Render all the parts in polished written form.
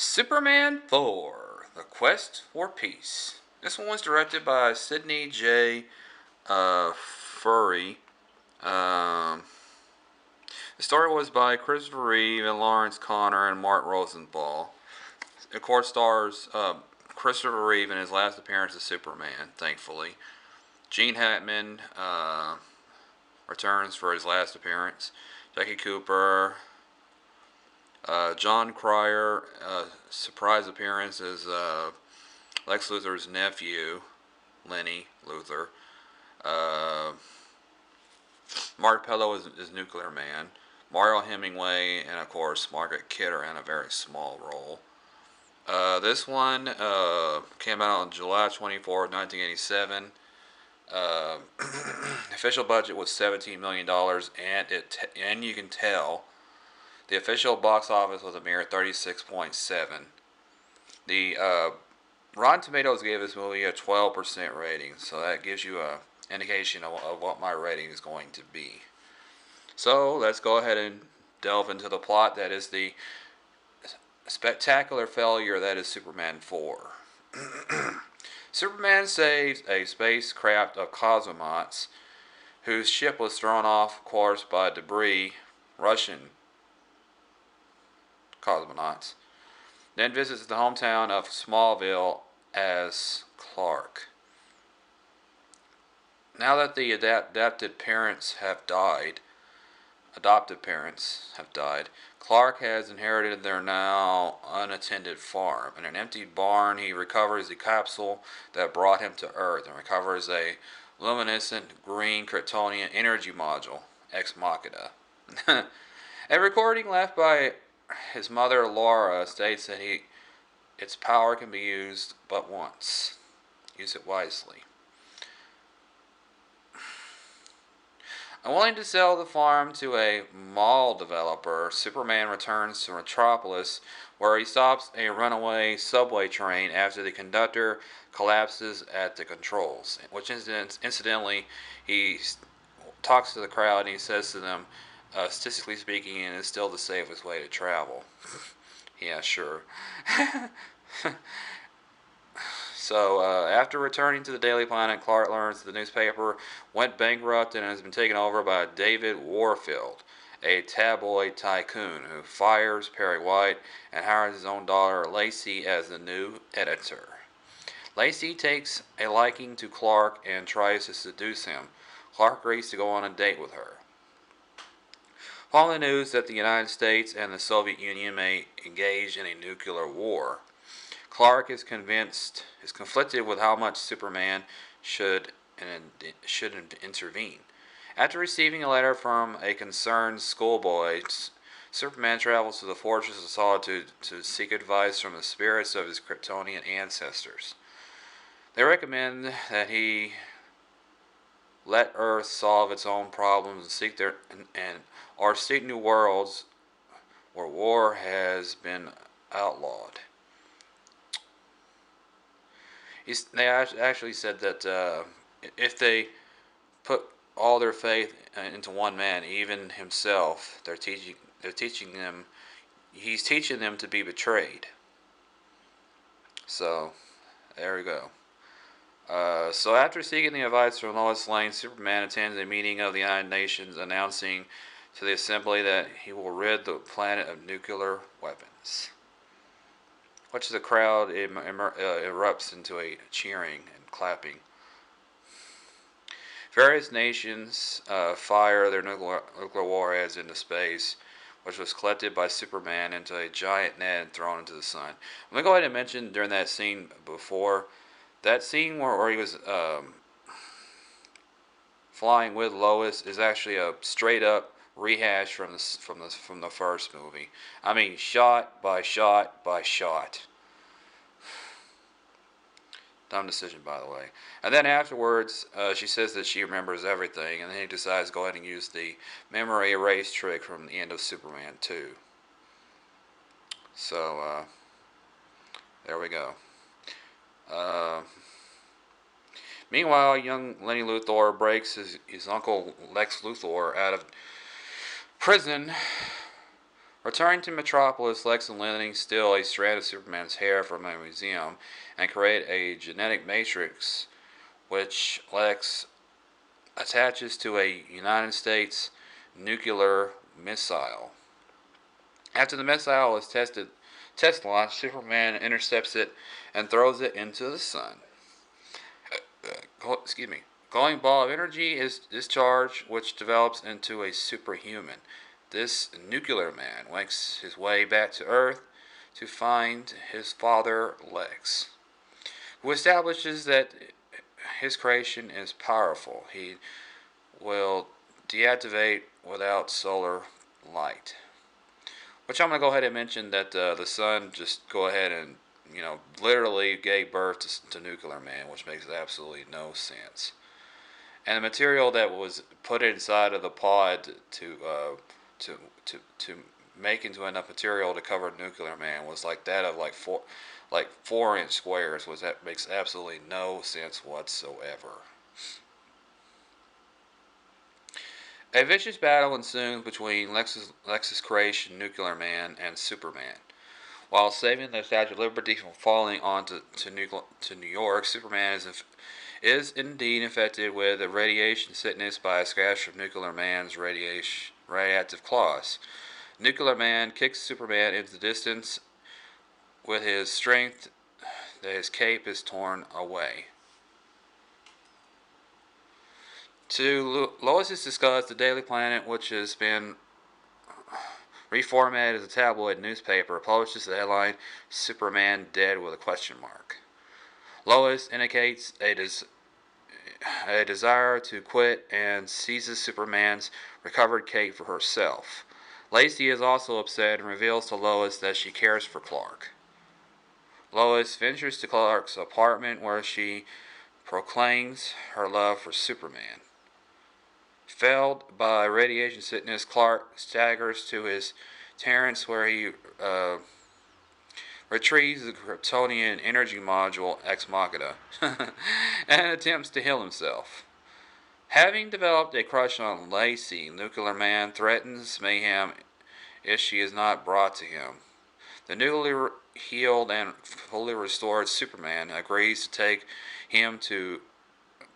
Superman 4, The Quest for Peace. This one was directed by Sidney J. Furry. Um, the story was by Christopher Reeve and Lawrence Connor and Mark Rosenthal. Of course, stars Christopher Reeve in his last appearance as Superman, thankfully. Gene Hackman returns for his last appearance. Jackie Cooper, John Cryer, surprise appearance as Lex Luthor's nephew, Lenny Luthor. Uh, Mark Pello is Nuclear Man. Mario Hemingway, and of course Margaret Kidder in a very small role. This one came out on July 24th, 1987. Official budget was $17 million, and you can tell the official box office was a mere 36.7. The Rotten Tomatoes gave this movie a 12% rating, so that gives you a indication of what my rating is going to be. So let's go ahead and delve into the plot that is the spectacular failure that is Superman 4. Superman saves a spacecraft of cosmonauts whose ship was thrown off course by debris, Russian cosmonauts, then visits the hometown of Smallville as Clark. Now that the adopted parents have died, Clark has inherited their now unattended farm. In an empty barn, he recovers the capsule that brought him to Earth and recovers a luminescent green Kryptonian energy module, Ex Machina. A recording left by his mother, Laura, states that its power can be used but once. Use it wisely. Unwilling to sell the farm to a mall developer, Superman returns to Metropolis, where he stops a runaway subway train after the conductor collapses at the controls. Which incidentally, he talks to the crowd and he says to them, statistically speaking, it is still the safest way to travel. Yeah, sure. So, after returning to the Daily Planet, Clark learns the newspaper went bankrupt and has been taken over by David Warfield, a tabloid tycoon who fires Perry White and hires his own daughter Lacey as the new editor. Lacey takes a liking to Clark and tries to seduce him. Clark agrees to go on a date with her. Following the news that the United States and the Soviet Union may engage in a nuclear war, Clark is conflicted with how much Superman should intervene. After receiving a letter from a concerned schoolboy, Superman travels to the Fortress of Solitude to seek advice from the spirits of his Kryptonian ancestors. They recommend that he let Earth solve its own problems and seek new worlds where war has been outlawed. They actually said that if they put all their faith into one man, even himself, he's teaching them to be betrayed. So, there we go. So after seeking the advice from Lois Lane, Superman attends a meeting of the United Nations announcing to the Assembly that he will rid the planet of nuclear weapons. Which the crowd erupts into a cheering and clapping. Various nations fire their nuclear warheads into space, which was collected by Superman into a giant net and thrown into the sun. I'm going to go ahead and mention during that scene before, that scene where he was flying with Lois is actually a straight up rehash from the first movie. I mean, shot by shot by shot. Dumb decision, by the way. And then afterwards, she says that she remembers everything, and then he decides to go ahead and use the memory erase trick from the end of Superman 2. So, there we go. Meanwhile, young Lenny Luthor breaks his uncle Lex Luthor out of prison Returning to Metropolis, Lex and Lenny steal a strand of Superman's hair from a museum and create a genetic matrix which Lex attaches to a United States nuclear missile. After the missile is test launched, Superman intercepts it and throws it into the sun. Excuse me. Glowing ball of energy is discharged, which develops into a superhuman. This nuclear man makes his way back to Earth to find his father, Lex, who establishes that his creation is powerful. He will deactivate without solar light. Which I'm going to go ahead and mention that the sun just go ahead and, literally gave birth to Nuclear Man, which makes absolutely no sense. And the material that was put inside of the pod to make into enough material to cover Nuclear Man was like that of like 4-inch squares, was that makes absolutely no sense whatsoever. A vicious battle ensues between Lex's creation, Nuclear Man, and Superman. While saving the Statue of Liberty from falling onto New York, Superman is indeed infected with a radiation sickness by a scratch from Nuclear Man's radioactive claws. Nuclear Man kicks Superman into the distance with his strength that his cape is torn away. To Lois's disgust, the Daily Planet, which has been reformatted as a tabloid newspaper, publishes the headline, Superman Dead with a question mark. Lois indicates a desire to quit and seizes Superman's recovered cape for herself. Lacey is also upset and reveals to Lois that she cares for Clark. Lois ventures to Clark's apartment where she proclaims her love for Superman. Felled by radiation sickness, Clark staggers to his Terrence where he retrieves the Kryptonian energy module Ex Machina and attempts to heal himself. Having developed a crush on Lacey, Nuclear Man threatens mayhem if she is not brought to him. The newly healed and fully restored Superman agrees to take him to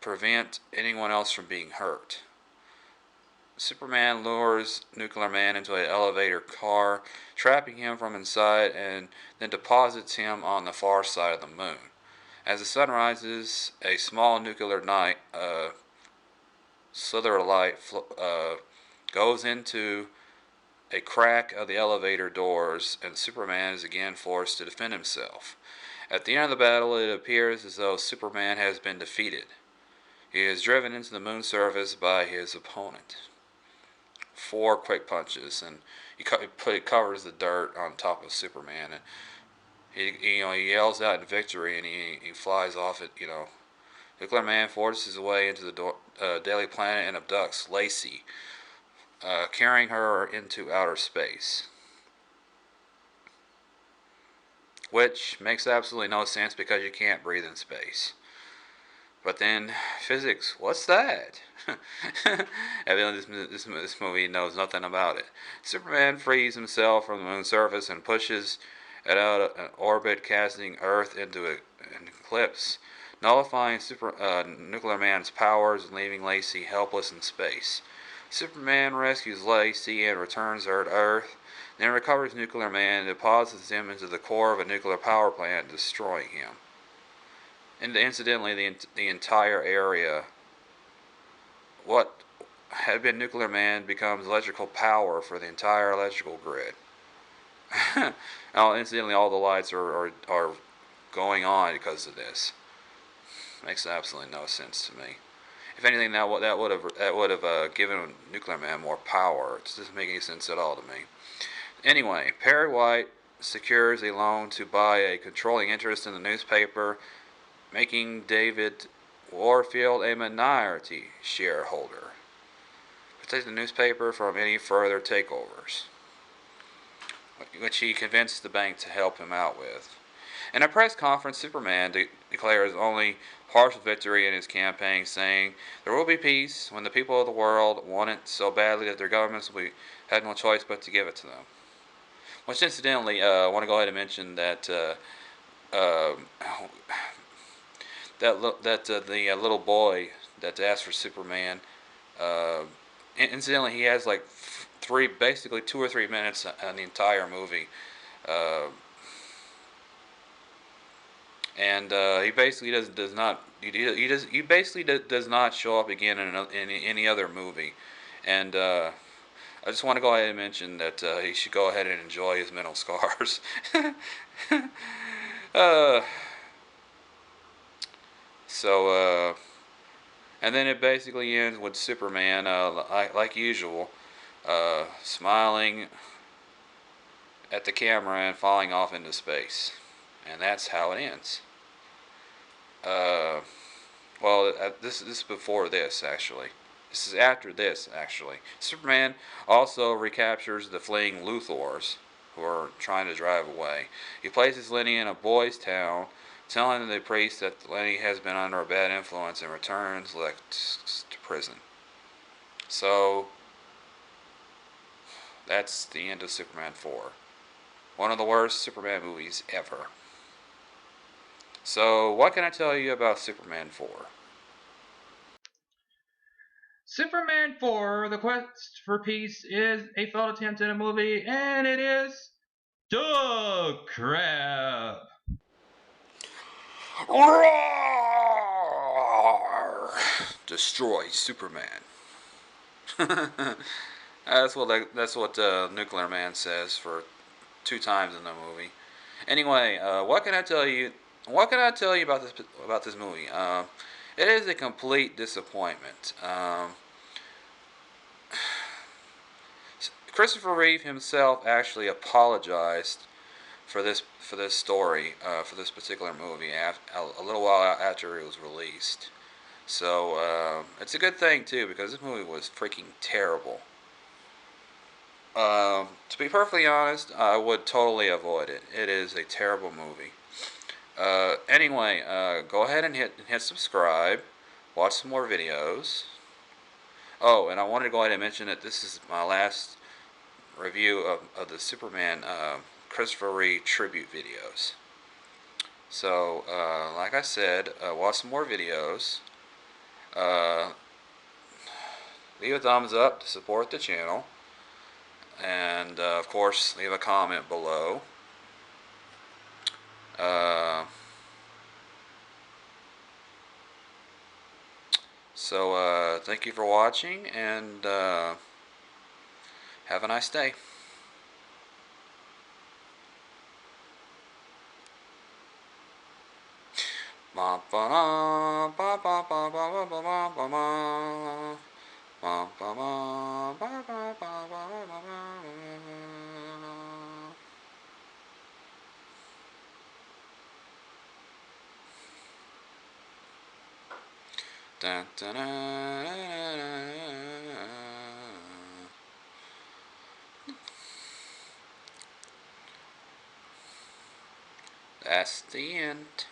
prevent anyone else from being hurt. Superman lures Nuclear Man into an elevator car, trapping him from inside, and then deposits him on the far side of the moon. As the sun rises, a small nuclear slither of light goes into a crack of the elevator doors, and Superman is again forced to defend himself. At the end of the battle, it appears as though Superman has been defeated. He is driven into the moon's surface by his opponent. 4 quick punches, and he covers the dirt on top of Superman, and he yells out in victory, and he flies off it. Nuclear Man forces his way into the Daily Planet and abducts Lacey, carrying her into outer space, which makes absolutely no sense because you can't breathe in space. But then, physics, what's that? Evidently, this movie knows nothing about it. Superman frees himself from the moon's surface and pushes it out of an orbit, casting Earth into an eclipse, nullifying Nuclear Man's powers and leaving Lacey helpless in space. Superman rescues Lacey and returns her to Earth, then recovers Nuclear Man and deposits him into the core of a nuclear power plant, destroying him. And incidentally, the entire area, what had been Nuclear Man, becomes electrical power for the entire electrical grid. Now, incidentally, all the lights are going on because of this. Makes absolutely no sense to me. If anything, that would have given Nuclear Man more power. It doesn't make any sense at all to me. Anyway, Perry White secures a loan to buy a controlling interest in the newspaper, making David Warfield a minority shareholder. Protect the newspaper from any further takeovers, which he convinces the bank to help him out with. In a press conference, Superman declares only partial victory in his campaign, saying there will be peace when the people of the world want it so badly that their governments will have no choice but to give it to them. Which incidentally, I want to go ahead and mention that uh, the little boy that asked for Superman. Uh, Incidentally, he has like basically 2 or 3 minutes on the entire movie, uh, and he basically does not he basically does not show up again in any other movie, and I just want to go ahead and mention that he should go ahead and enjoy his mental scars. uh, so and then it basically ends with Superman, like usual, smiling at the camera and falling off into space, and that's how it ends. Uh, this is before this actually. This is after this actually. Superman also recaptures the fleeing Luthors, who are trying to drive away. He places Lenny in a boys' town, telling the priest that Lenny has been under a bad influence and returns Lex to prison. So that's the end of Superman 4. One of the worst Superman movies ever. So, what can I tell you about Superman 4? Superman 4, The Quest for Peace, is a failed attempt at a movie, and it is dog crap. Destroy Superman. That's what Nuclear Man says for 2 times in the movie. Anyway, what can I tell you? What can I tell you about this movie? It is a complete disappointment. Christopher Reeve himself actually apologized for this story for this particular movie a little while after it was released. So it's a good thing too because this movie was freaking terrible. To be perfectly honest, I would totally avoid it. It is a terrible movie. Anyway, go ahead and hit subscribe. Watch some more videos. Oh, and I wanted to go ahead and mention that this is my last review of the Superman Christopher Reeve tribute videos. So, like I said, watch some more videos. Uh, Leave a thumbs up to support the channel. And, of course, leave a comment below. Thank you for watching, and have a nice day. Dun, dun, That's the end.